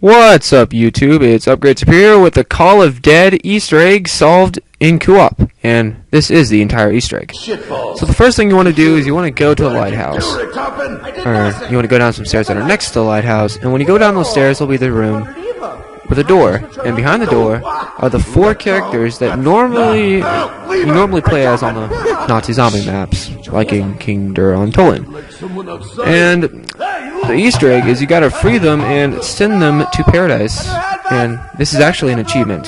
What's up, YouTube? It's Upgrade Superior with the Call of Dead Easter egg solved in co-op, and this is the entire Easter egg. So the first thing you want to do is you want to go to the lighthouse, or you want to go down some stairs that are next to the lighthouse, and when you go down those stairs, there'll be the room with a door, and behind the door are the 4 characters that you normally play as on the Nazi zombie maps, like in King Duran. And the Easter egg is you gotta free them and send them to paradise, and this is actually an achievement.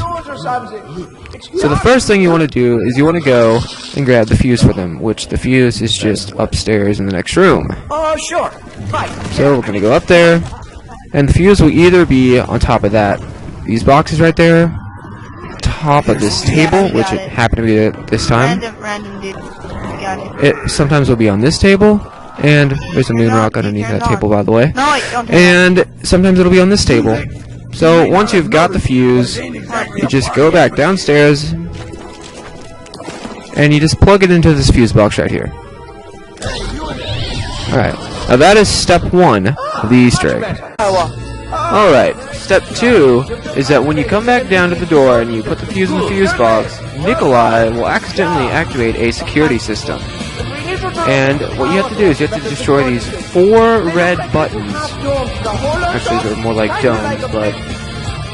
So the first thing you want to do is you want to go and grab the fuse for them, which the fuse is just upstairs in the next room. Oh, sure. Right. So we're gonna go up there, and the fuse will either be on top of these boxes right there, top of this table, which it happened to be at this time. Random dude. Got It sometimes will be on this table, and there's a moon rock underneath that table, by the way. No, wait, don't turn And sometimes it'll be on this table. So once you've got the fuse, you just go back downstairs, and you just plug it into this fuse box right here. Alright, now that is step 1 of the Easter egg. Alright, step 2 is that when you come back down to the door and you put the fuse in the fuse box, Nikolai will accidentally activate a security system. And what you have to do is you have to destroy these 4 red buttons. Actually, they're more like domes, but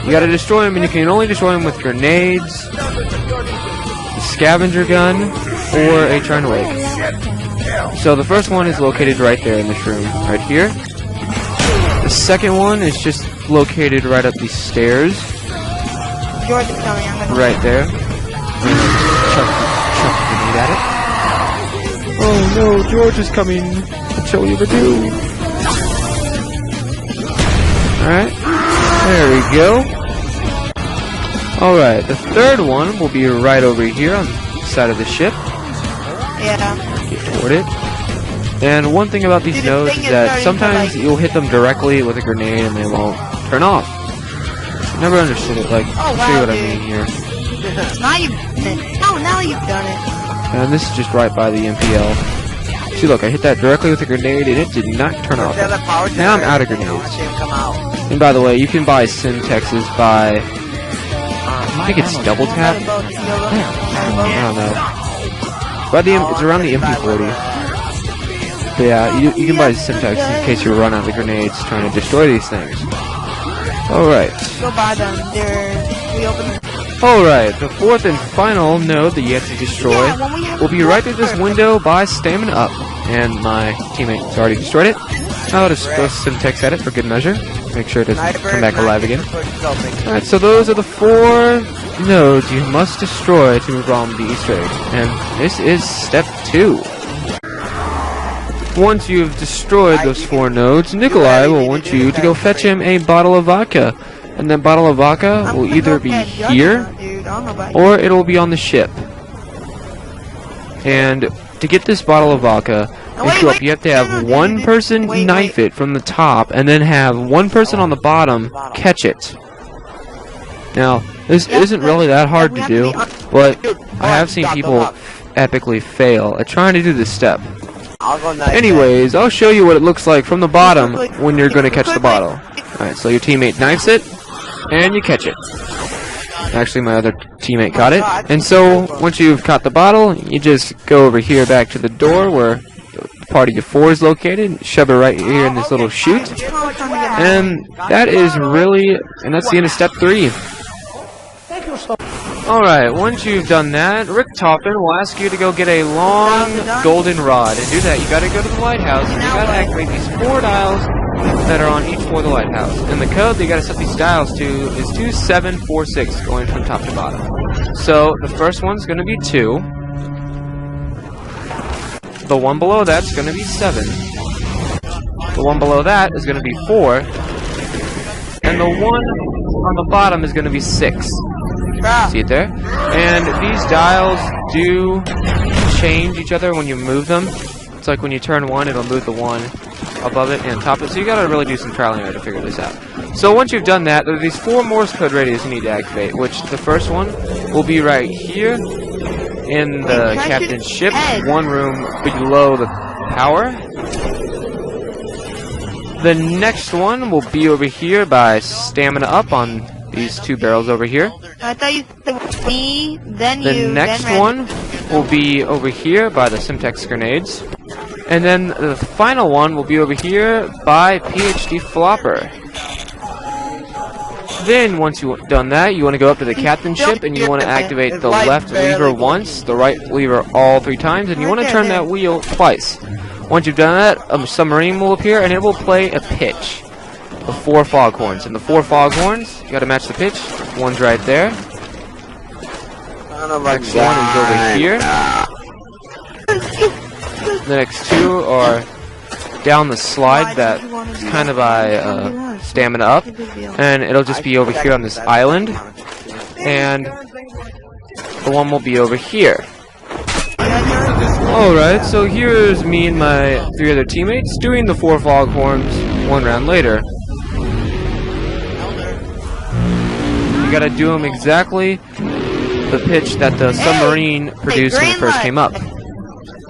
you gotta destroy them, and you can only destroy them with grenades, a scavenger gun, or a turn awake. So the first one is located right there in this room, right here. The second one is just located right up these stairs. George is coming. Right there. Chuck the grenade at it. Oh no, George is coming. What shall we ever do? Alright, there we go. Alright, the third one will be right over here on the side of the ship. Yeah. Get toward it. And one thing about these nodes is that sometimes you'll hit them directly with a grenade and they won't turn off. Never understood it. Like, I'll show you what I mean here. Now you've done it. And this is just right by the MPL. See, look, I hit that directly with a grenade, and it did not turn off. Now I'm out of grenades. And by the way, you can buy Syntexes by, I think it's double tap? I don't know. It's around the MP40. But yeah, you can buy Syntex in case you run out of grenades trying to destroy these things. Alright. Go buy them. We open them. Alright, the 4th and final node that you have to destroy will be right through this window by Stamina Up. And my teammate's already destroyed it. I'll just throw some text at it for good measure. Make sure it doesn't come back alive again. Alright, so those are the 4 nodes you must destroy to move on the Easter egg. And this is step 2. Once you've destroyed those 4 nodes, Nikolai will want you to go fetch him a bottle of vodka. And that bottle of vodka will either be here, or it'll be on the ship. And to get this bottle of vodka, you have to have one person knife it from the top, and then have one person on the bottom catch it. Now, this isn't really that hard to do, but I have seen people epically fail at trying to do this step. Anyways, I'll show you what it looks like from the bottom when you're going to catch the bottle. Alright, so your teammate knifes it, and you catch it. Actually, my other teammate caught it. And so, once you've caught the bottle, you just go over here back to the door where the party of 4 is located, shove it right here in this little chute. And that's the end of step 3. Alright, once you've done that, Rick Toppin will ask you to go get a long golden rod. And do that, you gotta go to the lighthouse, and you gotta activate these 4 dials that are on each floor of the lighthouse. And the code that you gotta set these dials to is 2746, going from top to bottom. So, the first one's gonna be 2. The one below that's gonna be 7. The one below that is gonna be 4. And the one on the bottom is gonna be 6. See it there? And these dials do change each other when you move them. It's like when you turn one, it'll move the one above it and top it. So you gotta really do some trial and error to figure this out. So once you've done that, there are these 4 Morse code radios you need to activate, which the first one will be right here in the captain's ship, one room below the power. The next one will be over here by stamina up on these 2 barrels over here. I thought you said me, then The you, next then one will be over here by the Simtex grenades. And then the final one will be over here by PhD Flopper. Then, once you've done that, you want to go up to the captain ship and you want to activate the left lever once, the right lever all 3 times, and you want to turn that wheel twice. Once you've done that, a submarine will appear and it will play a pitch of 4 foghorns. And the 4 foghorns, you got to match the pitch. One's right there. Next one is over here. The next 2 are down the slide that kind of by stamina up, and it'll just be over here on this island, and the one will be over here. Alright, so here's me and my 3 other teammates doing the 4 foghorns 1 round later. You gotta do them exactly the pitch that the submarine produced when it first came up.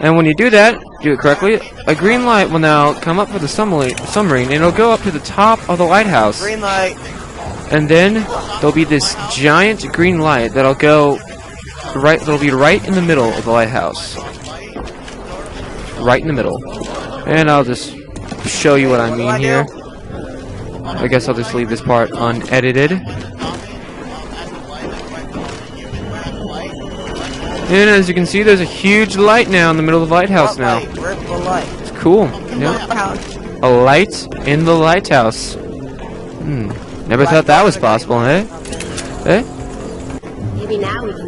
And when you do that, do it correctly, a green light will now come up for the submarine, and it'll go up to the top of the lighthouse. Green light. And then there'll be this giant green light that'll go right. That'll be right in the middle of the lighthouse. Right in the middle. And I'll just show you what I mean here. I guess I'll just leave this part unedited. And as you can see, there's a huge light now in the middle of the lighthouse now. It's cool. Yep. A light in the lighthouse. Never thought that was possible, eh? Eh?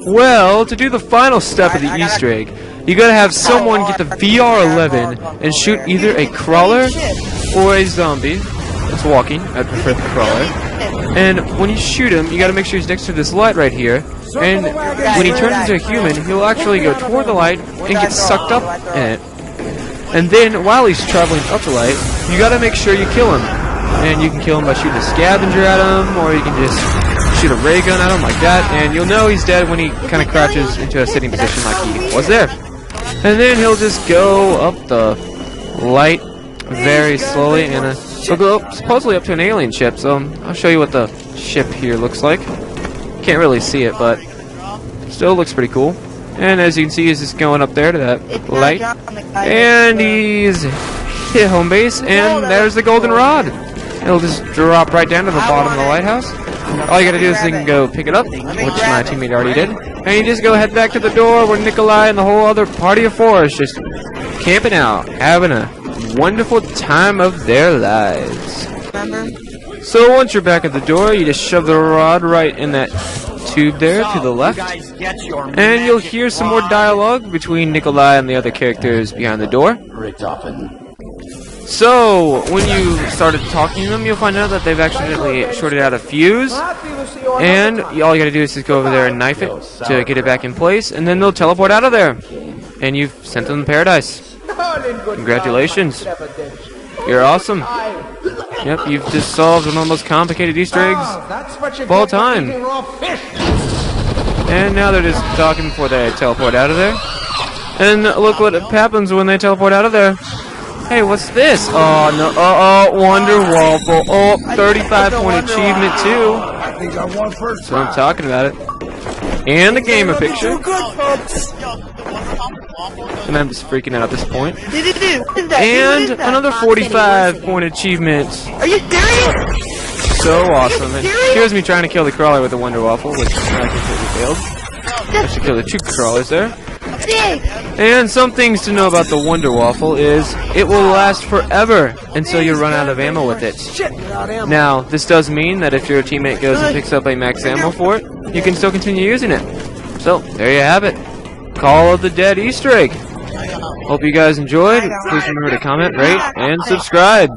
Well, to do the final step of the Easter egg, you gotta have someone get the VR11 and shoot either a crawler or a zombie. It's walking. I prefer the crawler. And when you shoot him, you gotta make sure he's next to this light right here. And when he turns into a human, he'll actually go toward the light and get sucked up in it. And then, while he's traveling up the light, you gotta make sure you kill him. And you can kill him by shooting a scavenger at him, or you can just shoot a ray gun at him like that, and you'll know he's dead when he kind of crouches into a sitting position like he was there. And then he'll just go up the light very slowly, and he'll go up, supposedly up to an alien ship. So I'll show you what the ship here looks like. Can't really see it, but still looks pretty cool. And as you can see, he's just going up there to that light, and he's hit home base, and there's the goldenrod. It'll just drop right down to the bottom of the lighthouse. All you gotta do is you can go pick it up, which my teammate already did, and you just go head back to the door where Nikolai and the whole other party of 4 is just camping out, having a wonderful time of their lives. So once you're back at the door, you just shove the rod right in that tube there to the left, and you'll hear some more dialogue between Nikolai and the other characters behind the door. So when you started talking to them, you'll find out that they've accidentally shorted out a fuse, and all you gotta do is just go over there and knife it to get it back in place, and then they'll teleport out of there, and you've sent them to paradise. Congratulations. You're awesome. Yep, you've just solved one of the most complicated Easter eggs of all time. And now they're just talking before they teleport out of there. And look what happens when they teleport out of there. Hey, what's this? Oh, no. Oh, Wonder Waffle. Oh, 35-point achievement, too. I think I won first. So I'm talking about it. And the gamer picture. And I'm just freaking out at this point. And another 45-point achievement. Are you serious? So awesome. And here's me trying to kill the crawler with the Wonder Waffle, which I completely failed. I should kill the 2 crawlers there. And some things to know about the Wonder Waffle is it will last forever until you run out of ammo with it. Now, this does mean that if your teammate goes and picks up a max ammo for it, you can still continue using it. So, there you have it. Call of the Dead Easter egg. Hope you guys enjoyed. Please remember to comment, rate, and subscribe.